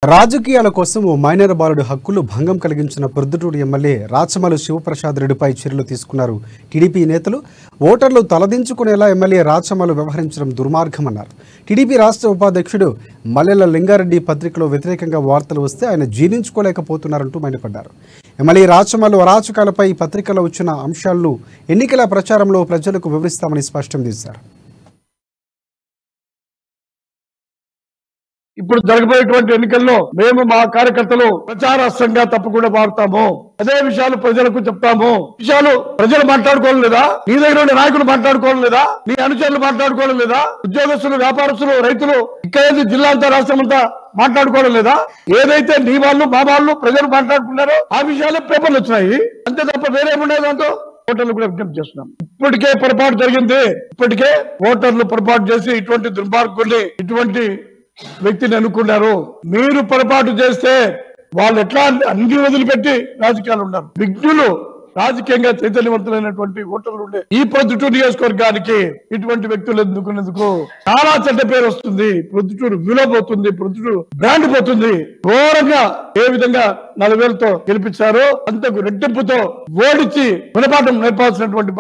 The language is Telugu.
రాజకీయాల కోసం ఓ మైనర్ బాలుడి హక్కులు భంగం కలిగించిన ప్రొద్దుటూరు ఎమ్మెల్యే రాచమల్లు శివప్రసాద్ రెడ్డిపై చర్యలు తీసుకున్నారు టీడీపీ నేతలు. ఓటర్లు తలదించుకునేలా ఎమ్మెల్యే రాచమల్లు వ్యవహరించడం దుర్మార్గమన్నారు. టీడీపీ రాష్ట్ర ఉపాధ్యక్షుడు మల్లెల లింగారెడ్డి పత్రికలో వ్యతిరేకంగా వార్తలు వస్తే ఆయన జీర్ణించుకోలేకపోతున్నారంటూ మండిపడ్డారు. ఎమ్మెల్యే రాచమల్లు అరాచకాలపై పత్రికలో వచ్చిన అంశాలను ఎన్నికల ప్రచారంలో ప్రజలకు వివరిస్తామని స్పష్టం చేశారు. ఇప్పుడు జరగబోయేటువంటి ఎన్నికల్లో మేము మా కార్యకర్తలు ప్రచారాస్త్రంగా తప్పకుండా మారుతాము. అదే విషయాలు ప్రజలకు చెప్తాము. విషయాలు ప్రజలు మాట్లాడుకోవడం లేదా? నీ దగ్గర ఉండే నాయకులు మాట్లాడుకోవడం లేదా? నీ అనుచరులు మాట్లాడుకోవడం లేదా? ఉద్యోగస్తులు, వ్యాపారస్తులు, రైతులు ఇక్కడ జిల్లా అంతా రాష్ట్రం అంతా మాట్లాడుకోవడం లేదా? ఏదైతే నీ వాళ్ళు మా వాళ్ళు ప్రజలు మాట్లాడుకున్నారో ఆ విషయాలు పేపర్లు వచ్చినాయి. అంతే తప్ప వేరేముండేది దాంతో ఓటర్లు కూడా విజ్ఞప్తి చేస్తున్నాం. ఇప్పటికే పొరపాటు జరిగింది. ఇప్పటికే ఓటర్లు పొరపాటు చేసి ఇటువంటి దుర్మార్గుల్ని, ఇటువంటి వ్యక్తిని అనుకున్నారు. మీరు పొరపాటు చేస్తే వాళ్ళు ఎట్లా అన్ని వదిలిపెట్టి రాజకీయాలు ఉన్నారు. విఘ్నులు రాజకీయంగా చైతన్యవంతులైనటువంటి ఓటర్లు ఉండే ఈ ప్రొద్దుటూరు నియోజకవర్గానికి ఇటువంటి వ్యక్తులు ఎందుకున్నందుకు చాలా చెడ్డ పేరు వస్తుంది. ప్రొద్దుటూరు విలువ పోతుంది, ప్రొద్దుటూరు బ్రాండ్ పోతుంది. ఘోరంగా ఏ విధంగా 40,000తో గెలిపించారో అంతకు రెట్టింపుతో ఓడించి గుణపాఠం నేర్పాల్సినటువంటి